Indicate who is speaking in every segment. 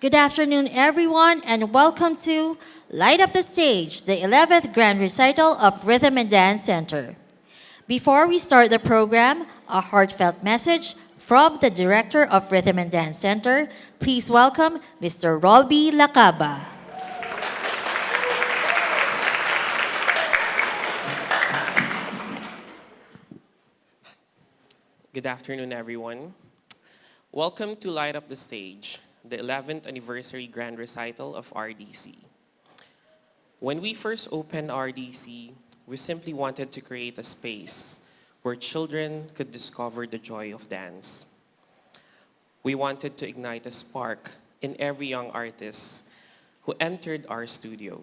Speaker 1: Good afternoon, everyone, and welcome to Light Up the Stage, the 11th Grand Recital of Rhythm and Dance Center. Before we start the program, a heartfelt message from the Director of Rhythm and Dance Center. Please welcome Mr. Rolby Lacaba.
Speaker 2: Good afternoon, everyone. Welcome to Light Up the Stage, the 11th anniversary grand recital of RDC. When we first opened RDC, we simply wanted to create a space where children could discover the joy of dance. We wanted to ignite a spark in every young artist who entered our studio.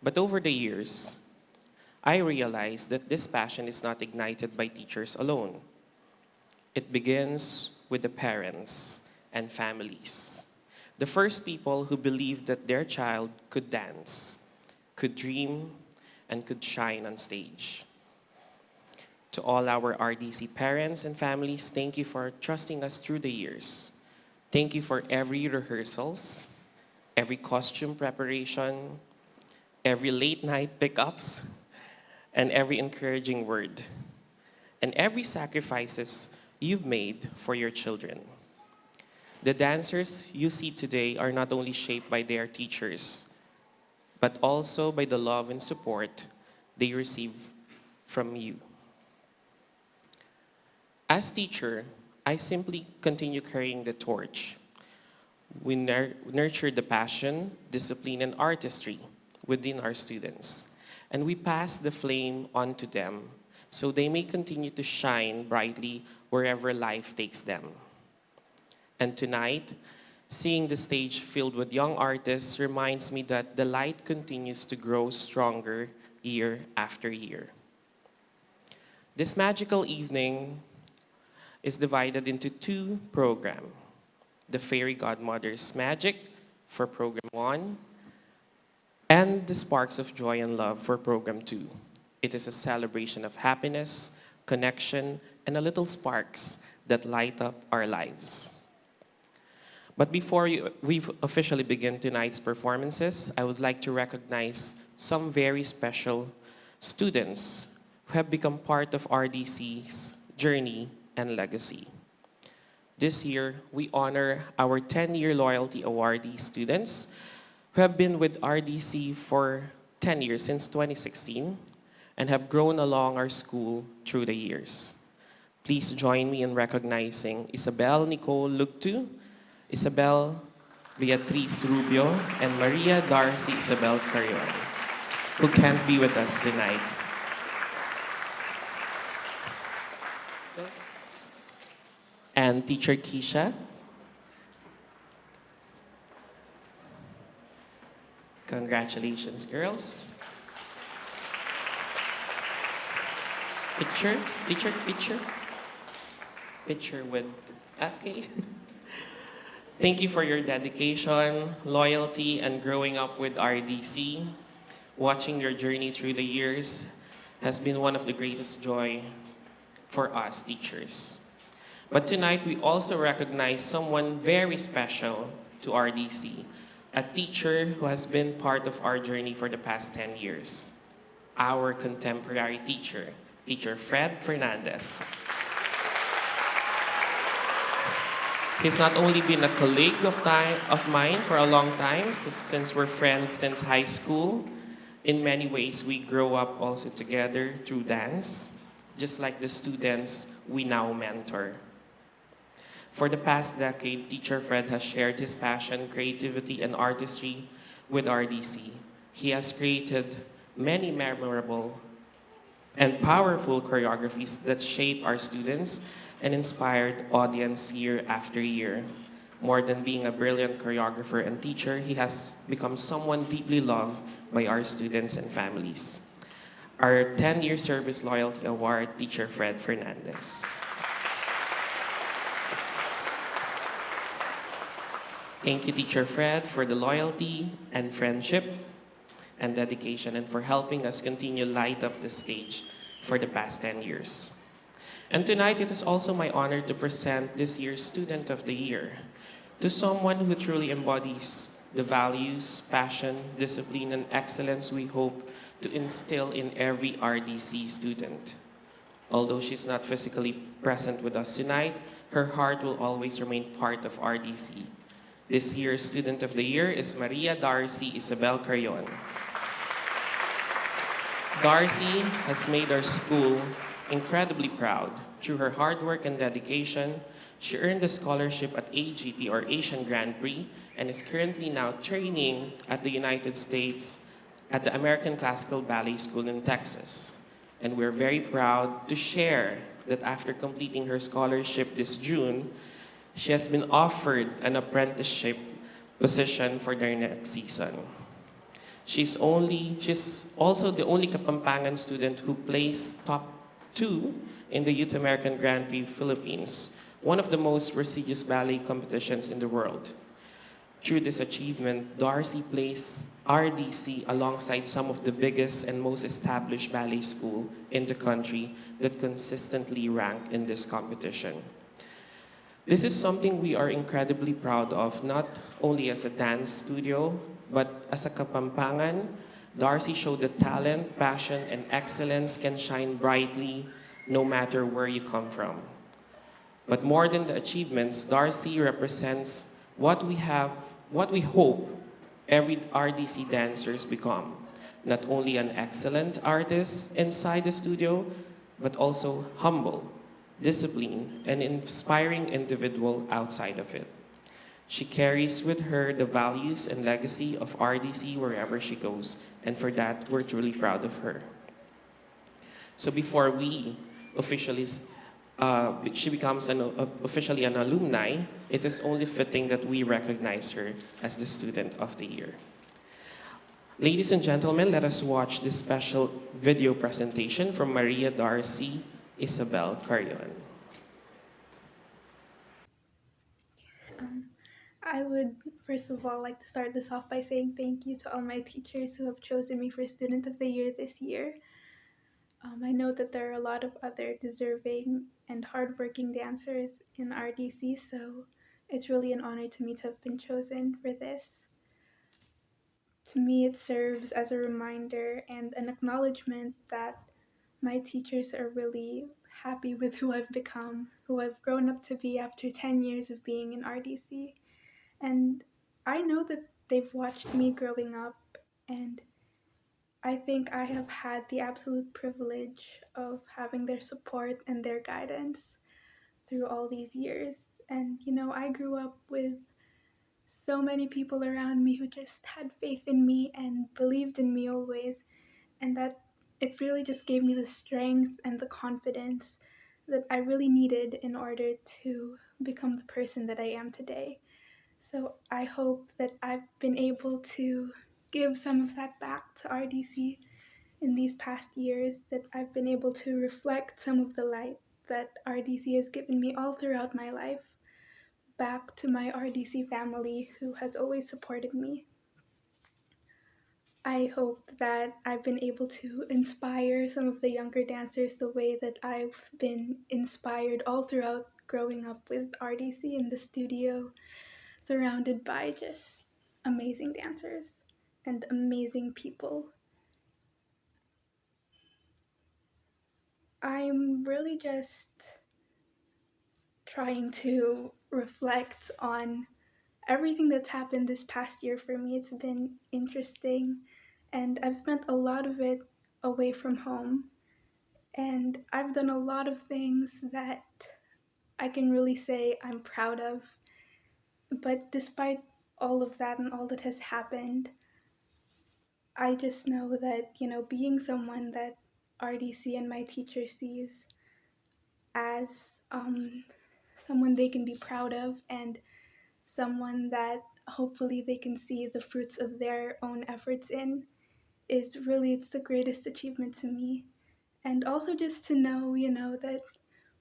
Speaker 2: But over the years, I realized that this passion is not ignited by teachers alone. It begins with the parents and families. The first people who believed that their child could dance, could dream, and could shine on stage. To all our RDC parents and families, thank you for trusting us through the years. Thank you for every rehearsals, every costume preparation, every late night pickups, and every encouraging word, and every sacrifices you've made for your children. The dancers you see today are not only shaped by their teachers, but also by the love and support they receive from you. As teacher, I simply continue carrying the torch. We nurture the passion, discipline, and artistry within our students. And we pass the flame on to them so they may continue to shine brightly wherever life takes them. And tonight, seeing the stage filled with young artists reminds me that the light continues to grow stronger year after year. This magical evening is divided into two programs. The Fairy Godmother's Magic for Program 1 and the Sparks of Joy and Love for Program 2. It is a celebration of happiness, connection, and a little sparks that light up our lives. But before we officially begin tonight's performances, I would like to recognize some very special students who have become part of RDC's journey and legacy. This year, we honor our 10-year loyalty awardee students who have been with RDC for 10 years, since 2016, and have grown along our school through the years. Please join me in recognizing Isabel Nicole Lugtu, Isabel Beatriz Rubio, and Maria Darcy Isabel Carrion, who can't be with us tonight. And teacher Keisha. Congratulations, girls. Picture. Picture with, okay. Thank you for your dedication, loyalty, and growing up with RDC. Watching your journey through the years has been one of the greatest joy for us teachers. But tonight, we also recognize someone very special to RDC, a teacher who has been part of our journey for the past 10 years, our contemporary teacher, Teacher Fred Fernandez. He's not only been a colleague of mine for a long time, since we're friends since high school. In many ways, we grow up also together through dance, just like the students we now mentor. For the past decade, Teacher Fred has shared his passion, creativity, and artistry with RDC. He has created many memorable and powerful choreographies that shape our students and inspired audience year after year. More than being a brilliant choreographer and teacher, he has become someone deeply loved by our students and families. Our 10-year Service Loyalty Award, Teacher Fred Fernandez. Thank you, Teacher Fred, for the loyalty and friendship and dedication, and for helping us continue light up the stage for the past 10 years. And tonight, it is also my honor to present this year's Student of the Year, To someone who truly embodies the values, passion, discipline, and excellence we hope to instill in every RDC student. Although she's not physically present with us tonight, her heart will always remain part of RDC. This year's Student of the Year is Maria Darcy Isabel Carrion. Darcy has made our school incredibly proud. Through her hard work and dedication, she earned a scholarship at AGP or Asian Grand Prix and is currently now training at the United States at the American Classical Ballet School in Texas. And we're very proud to share that after completing her scholarship this June, she has been offered an apprenticeship position for their next season. She's also the only Kapampangan student who placed top two in the Youth American Grand Prix Philippines, one of the most prestigious ballet competitions in the world. Through this achievement, Darcy placed RDC alongside some of the biggest and most established ballet school in the country that consistently rank in this competition. This is something we are incredibly proud of, not only as a dance studio, but as a Kapampangan. Darcy showed that talent, passion, and excellence can shine brightly no matter where you come from. But more than the achievements, Darcy represents what we hope every RDC dancers become. Not only an excellent artist inside the studio, but also humble, disciplined, and inspiring individual outside of it. She carries with her the values and legacy of RDC wherever she goes, and for that, we're truly proud of her. So before we officially, she becomes officially an alumni, it is only fitting that we recognize her as the Student of the Year. Ladies and gentlemen, let us watch this special video presentation from Maria Darcy Isabel Carrion.
Speaker 3: I would first of all like to start this off by saying thank you to all my teachers who have chosen me for Student of the Year this year. I know that there are a lot of other deserving and hardworking dancers in RDC, so it's really an honor to me to have been chosen for this. To me, it serves as a reminder and an acknowledgement that my teachers are really happy with who I've become, who I've grown up to be after 10 years of being in RDC. And I know that they've watched me growing up, and I think I have had the absolute privilege of having their support and their guidance through all these years. And, I grew up with so many people around me who just had faith in me and believed in me always. And that it really just gave me the strength and the confidence that I really needed in order to become the person that I am today. So I hope that I've been able to give some of that back to RDC in these past years, that I've been able to reflect some of the light that RDC has given me all throughout my life back to my RDC family who has always supported me. I hope that I've been able to inspire some of the younger dancers the way that I've been inspired all throughout growing up with RDC in the studio, surrounded by just amazing dancers and amazing people. I'm really just trying to reflect on everything that's happened this past year for me. It's been interesting, and I've spent a lot of it away from home, and I've done a lot of things that I can really say I'm proud of. But despite all of that and all that has happened, I just know that, being someone that RDC and my teacher sees as someone they can be proud of and someone that hopefully they can see the fruits of their own efforts in is really, it's the greatest achievement to me. And also just to know, that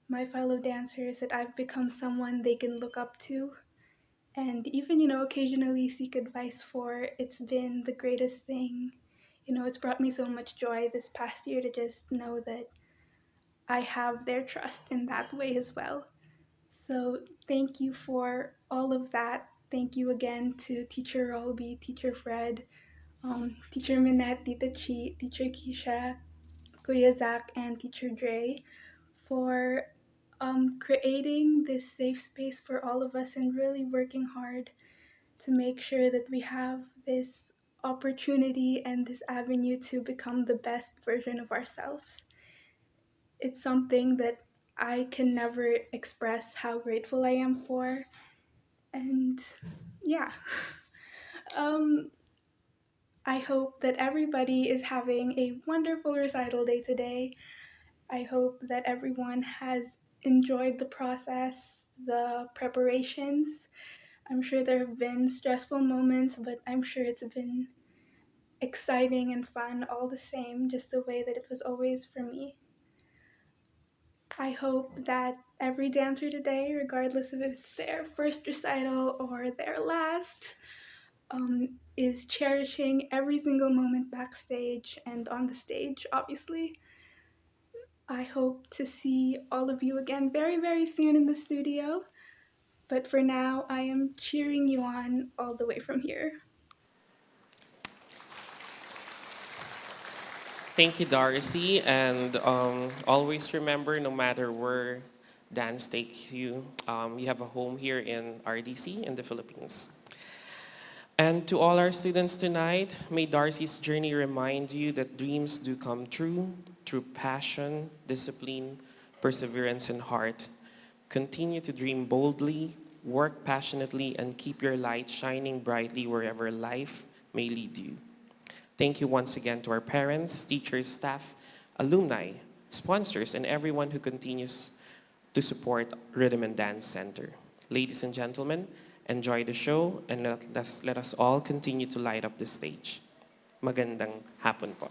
Speaker 3: my fellow dancers, that I've become someone they can look up to and even, occasionally seek advice for. It's been the greatest thing. It's brought me so much joy this past year to just know that I have their trust in that way as well. So thank you for all of that, thank you again to Teacher Rolby, Teacher Fred, Teacher Minette, Tita Chi, Teacher Keisha, Kuya Zach, and Teacher Dre for creating this safe space for all of us and really working hard to make sure that we have this opportunity and this avenue to become the best version of ourselves. It's something that I can never express how grateful I am for. And yeah, um, I hope that everybody is having a wonderful recital day today. I hope that everyone has enjoyed the process, the preparations. I'm sure there have been stressful moments, but I'm sure it's been exciting and fun all the same, just the way that it was always for me. I hope that every dancer today, regardless if it's their first recital or their last, is cherishing every single moment backstage and on the stage, obviously. I hope to see all of you again very, very soon in the studio. But for now, I am cheering you on all the way from here.
Speaker 2: Thank you, Darcy. And always remember, no matter where dance takes you, you have a home here in RDC in the Philippines. And to all our students tonight, may Darcy's journey remind you that dreams do come true through passion, discipline, perseverance, and heart. Continue to dream boldly, work passionately, and keep your light shining brightly wherever life may lead you. Thank you once again to our parents, teachers, staff, alumni, sponsors, and everyone who continues to support Rhythm and Dance Center. Ladies and gentlemen, enjoy the show and let us all continue to light up the stage. Magandang hapon po.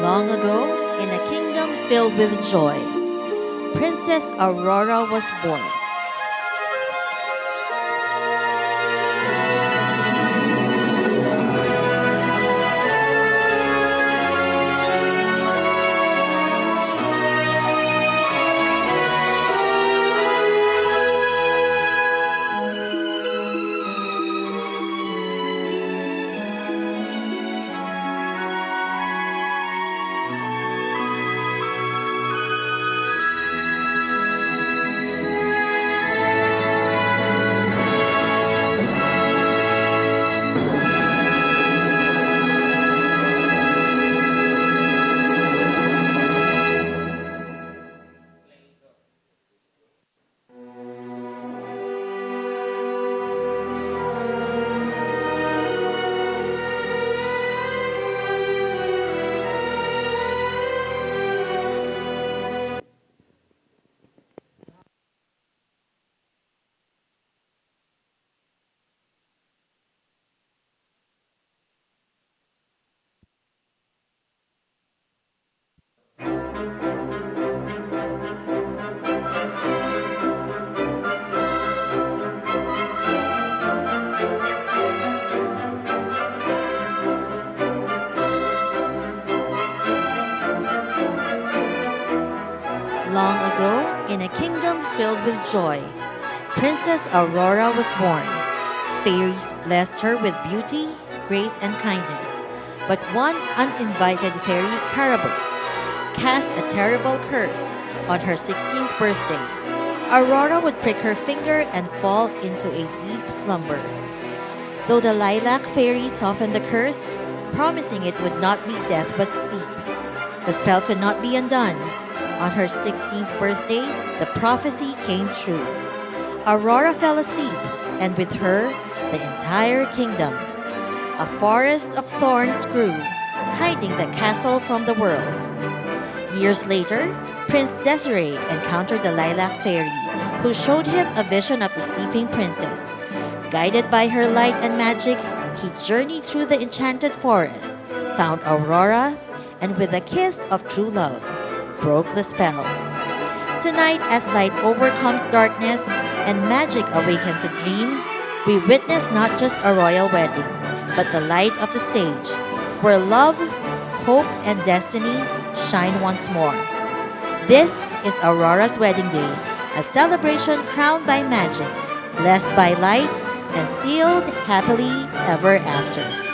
Speaker 1: Long ago, in a kingdom filled with joy, Princess Aurora was born. Long ago, in a kingdom filled with joy, Princess Aurora was born. fairies blessed her with beauty, grace, and kindness. But one uninvited fairy, Carabosse, cast a terrible curse on her 16th birthday. Aurora would prick her finger and fall into a deep slumber. Though the lilac fairy softened the curse, promising it would not be death but sleep, the spell could not be undone. On her 16th birthday, the prophecy came true. Aurora fell asleep, and with her, the entire kingdom. A forest of thorns grew, hiding the castle from the world. Years later, Prince Desiree encountered the Lilac Fairy, who showed him a vision of the sleeping princess. Guided by her light and magic, he journeyed through the enchanted forest, found Aurora, and with a kiss of true love, broke the spell. Tonight, as light overcomes darkness and magic awakens a dream, we witness not just a royal wedding, but the light of the stage, where love, hope, and destiny shine once more. This is Aurora's Wedding Day, a celebration crowned by magic, blessed by light, and sealed happily ever after.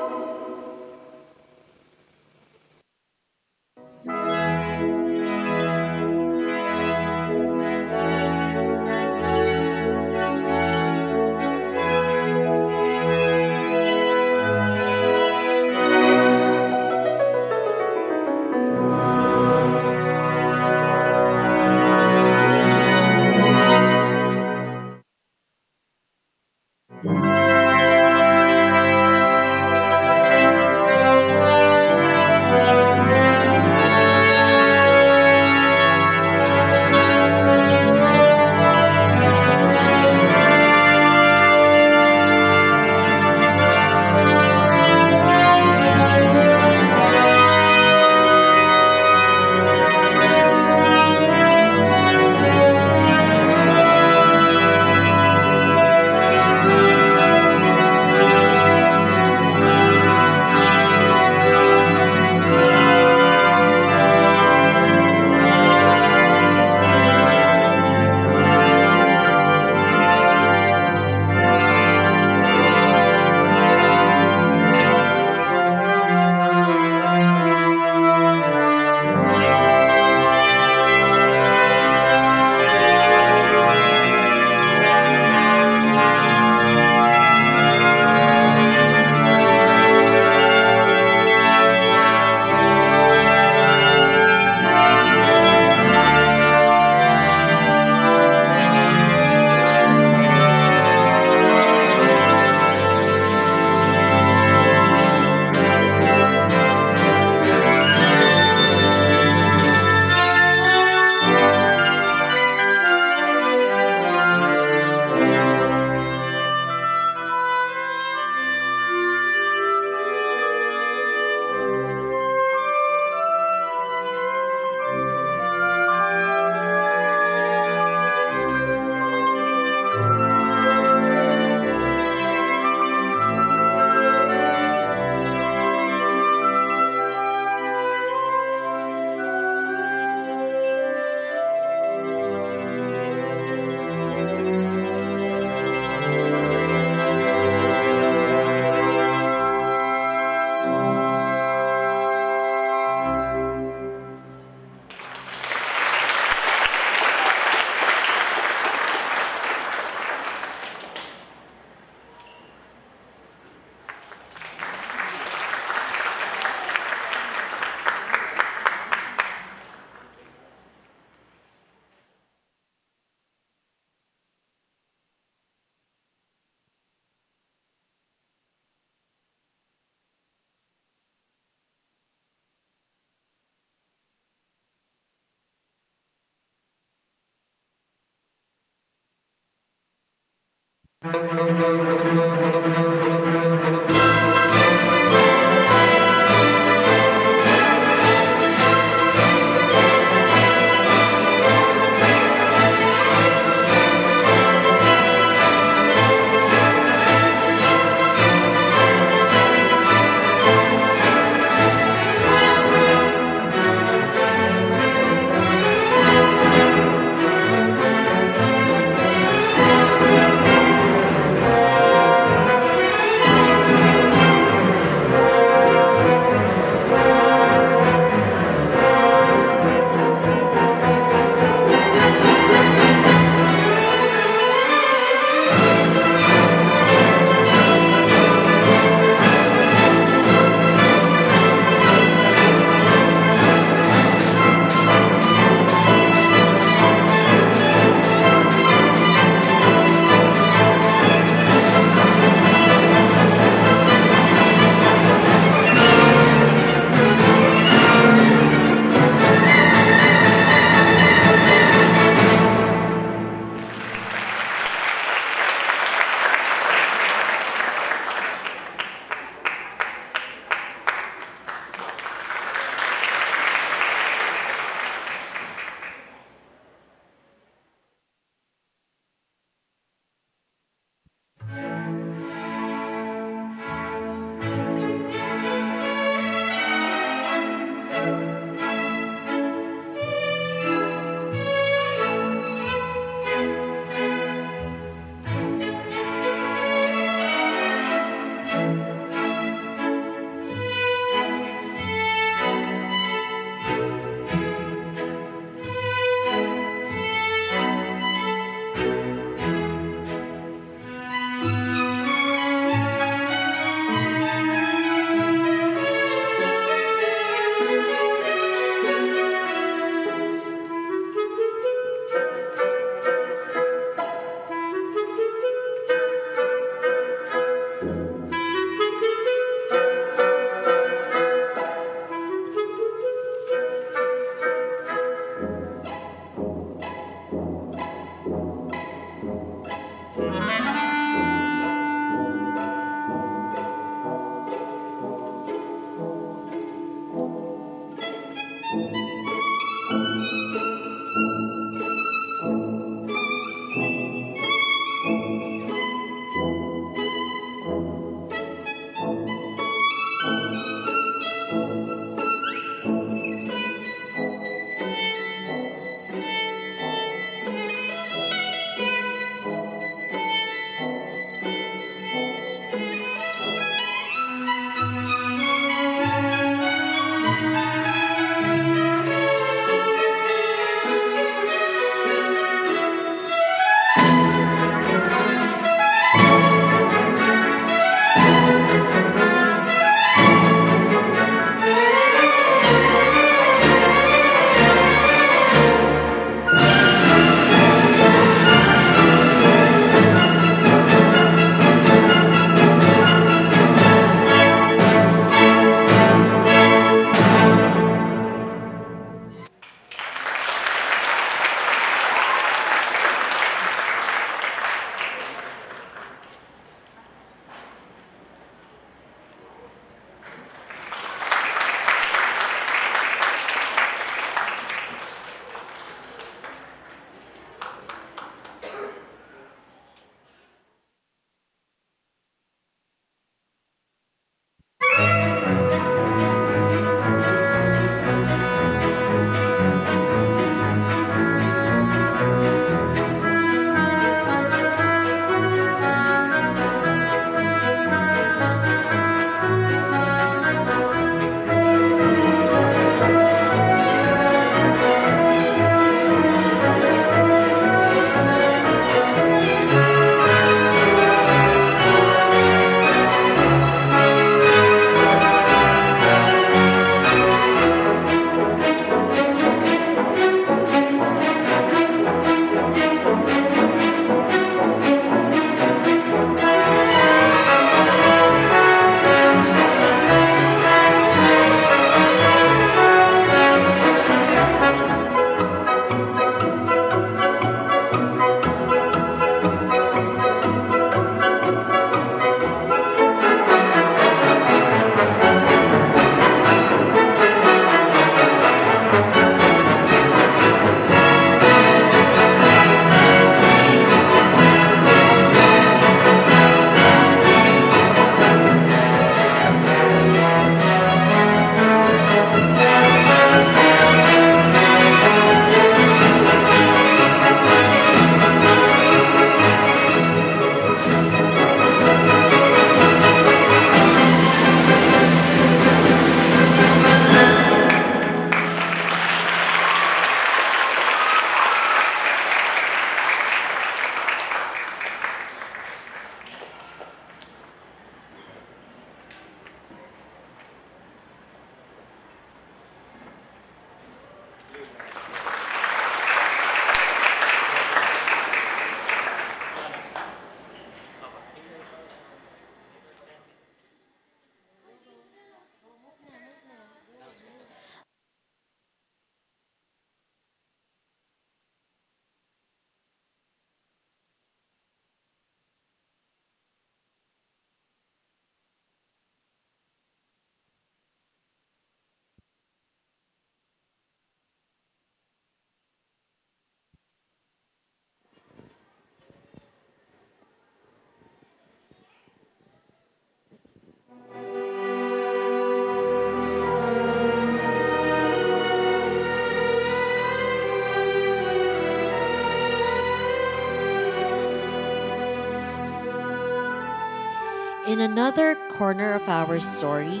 Speaker 1: In another corner of our story,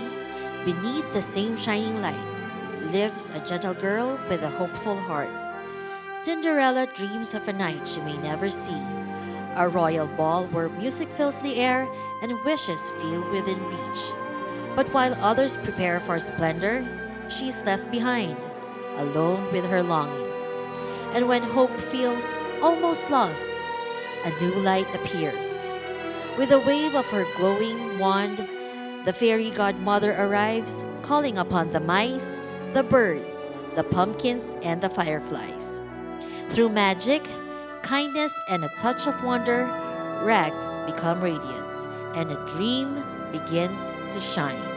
Speaker 1: beneath the same shining light, lives a gentle girl with a hopeful heart. Cinderella dreams of a night she may never see, a royal ball where music fills the air and wishes feel within reach. But while others prepare for splendor, she is left behind, alone with her longing. And when hope feels almost lost, a new light appears. With a wave of her glowing wand, the fairy godmother arrives, calling upon the mice, the birds, the pumpkins, and the fireflies. Through magic, kindness, and a touch of wonder, rags become radiance, and a dream begins to shine.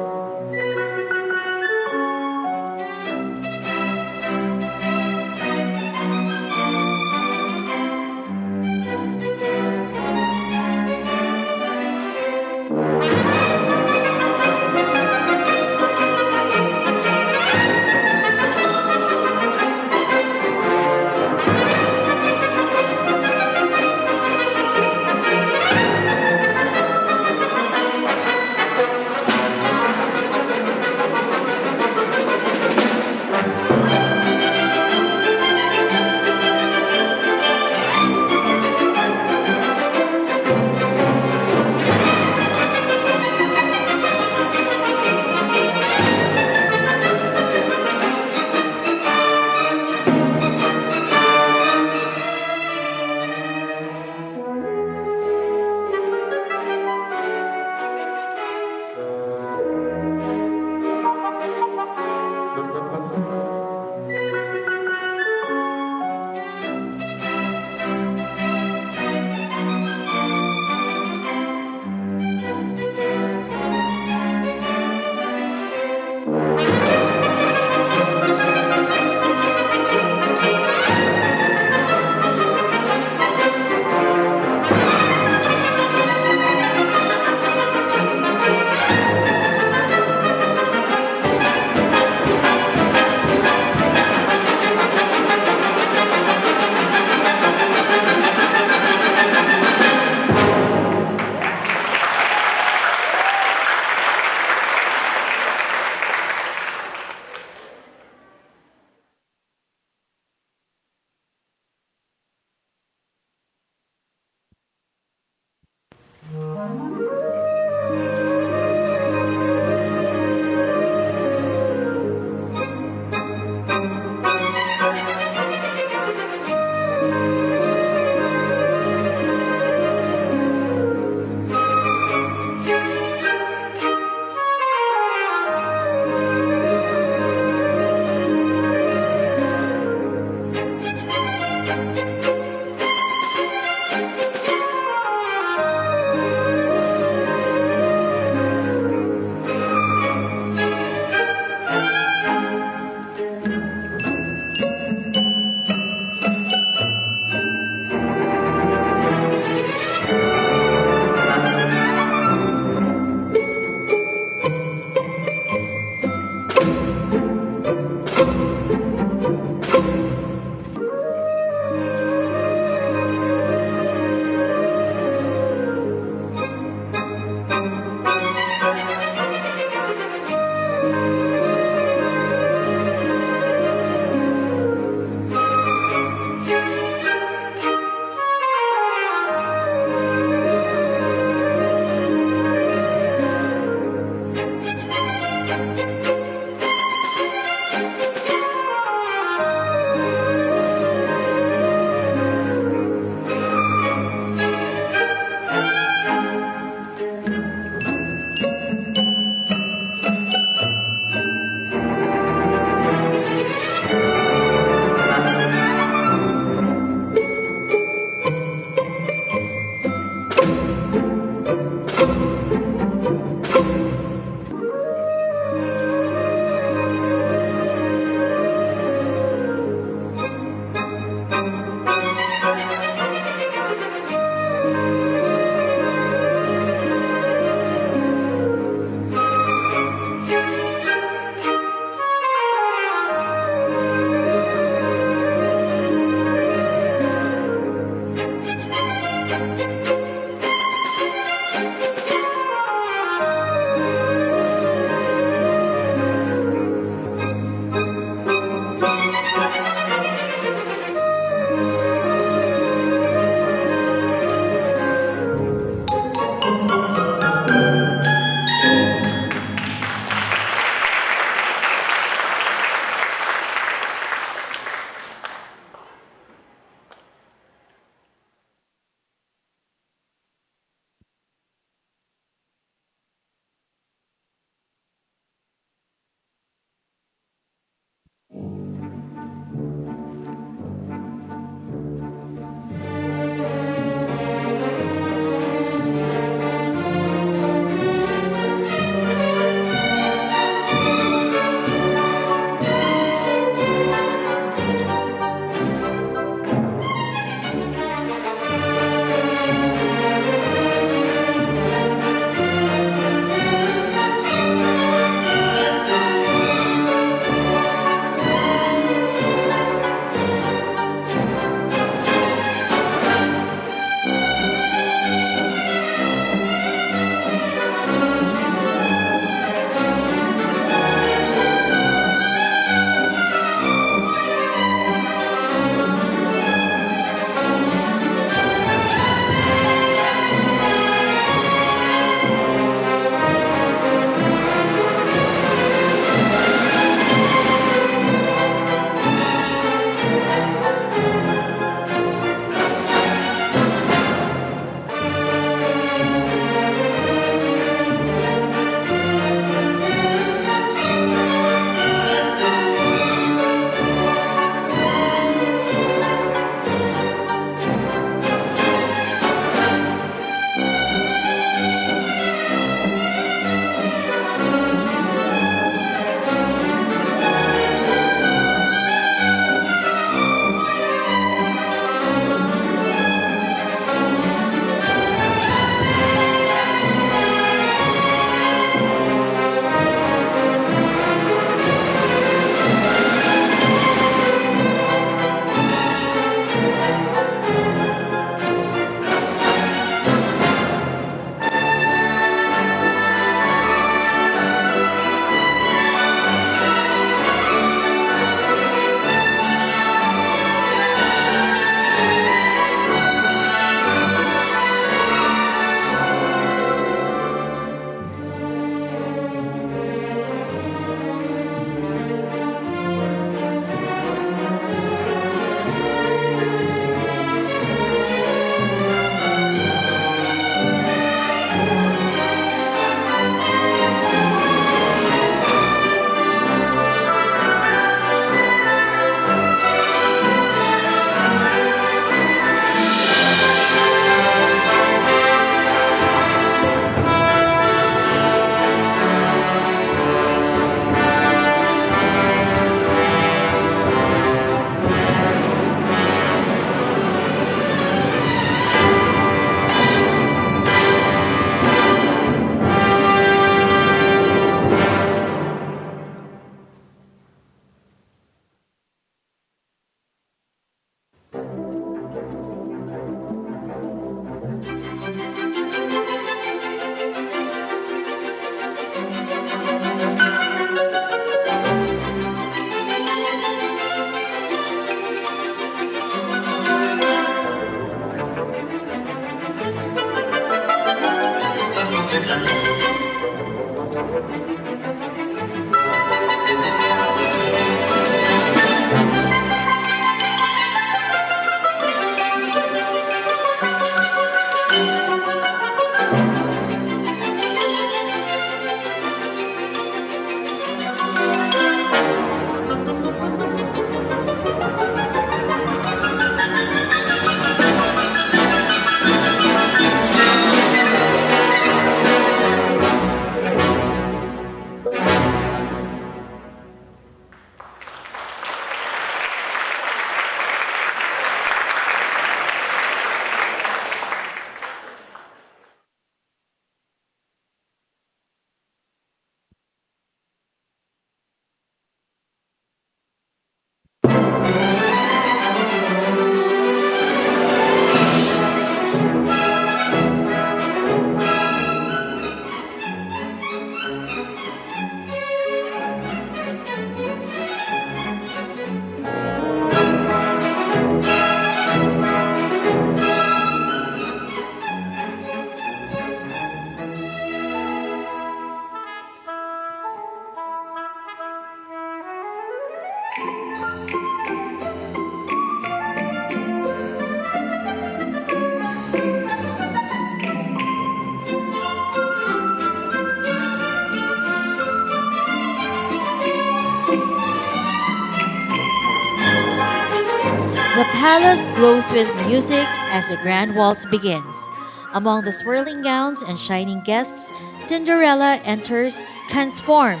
Speaker 1: The palace glows with music as the grand waltz begins. Among the swirling gowns and shining guests, Cinderella enters transformed,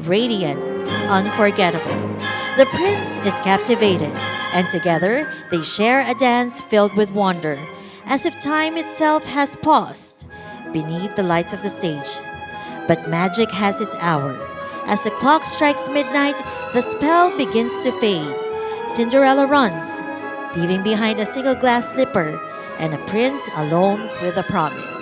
Speaker 1: radiant, unforgettable. The prince is captivated, and together they share a dance filled with wonder, as if time itself has paused beneath the lights of the stage. But magic has its hour. As the clock strikes midnight, the spell begins to fade. Cinderella runs, leaving behind a single glass slipper and a prince alone with a promise.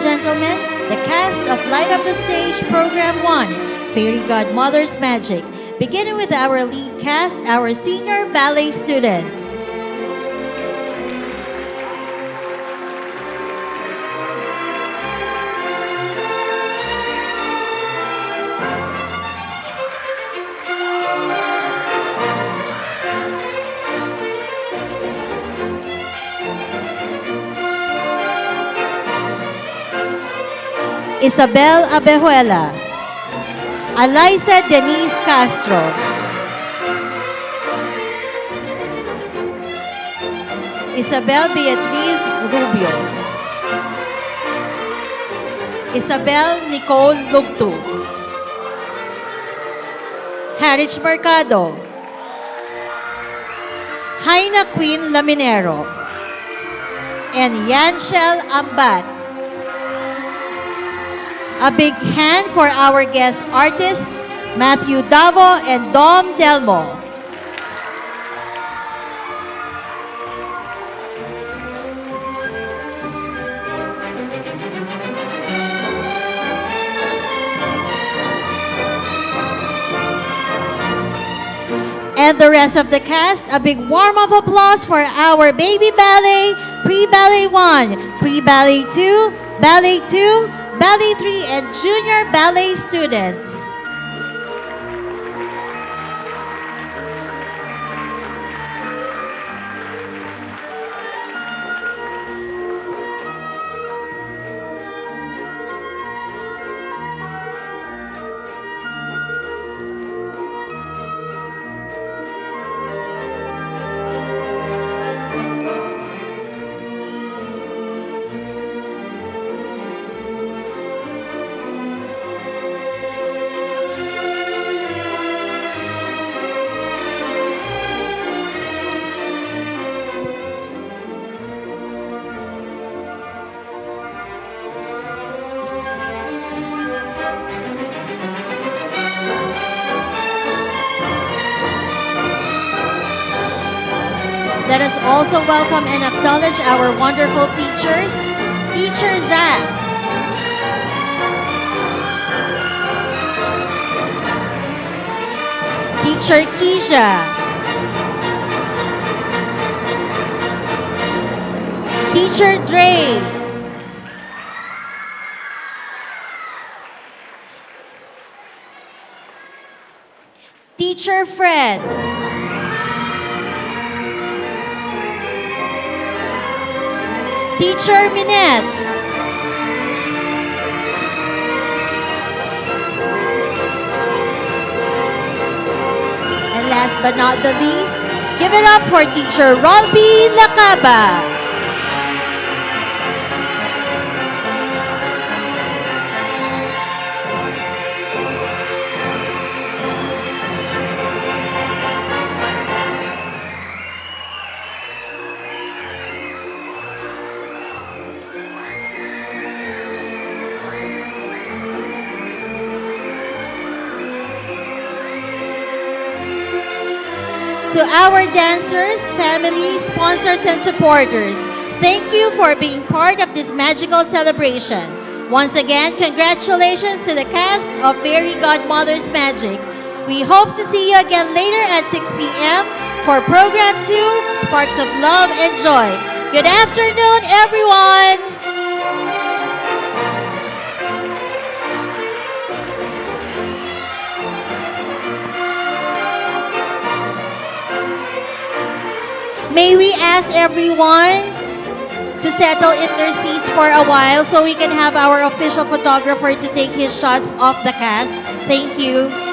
Speaker 1: gentlemen, the cast of Light Up the Stage Program 1, Fairy Godmother's Magic, beginning with our lead cast, our senior ballet students. Isabel Abejuela, Eliza Denise Castro, Isabel Beatriz Rubio, Isabel Nicole Lugtu, Harich Mercado, Haina Queen Laminero, and Yanshel Ambat. A big hand for our guest artists, Matthew Davo and Dom Delmo. And the rest of the cast, a big warm of applause for our baby ballet, pre-ballet 1, pre-ballet 2, ballet 2, Ballet 3, and Junior Ballet students. Let us also welcome and acknowledge our wonderful teachers. Teacher Zach, Teacher Kezia, Teacher Dre, Teacher Fred, Teacher Minette, and last but not the least, give it up for Teacher Rolby Lacaba. To our dancers, families, sponsors, and supporters, thank you for being part of this magical celebration. Once again, congratulations to the cast of Fairy Godmother's Magic. We hope to see you again later at 6 p.m. for Program 2, Sparks of Love and Joy. Good afternoon, everyone! May we ask everyone to settle in their seats for a while so we can have our official photographer to take his shots of the cast. Thank you.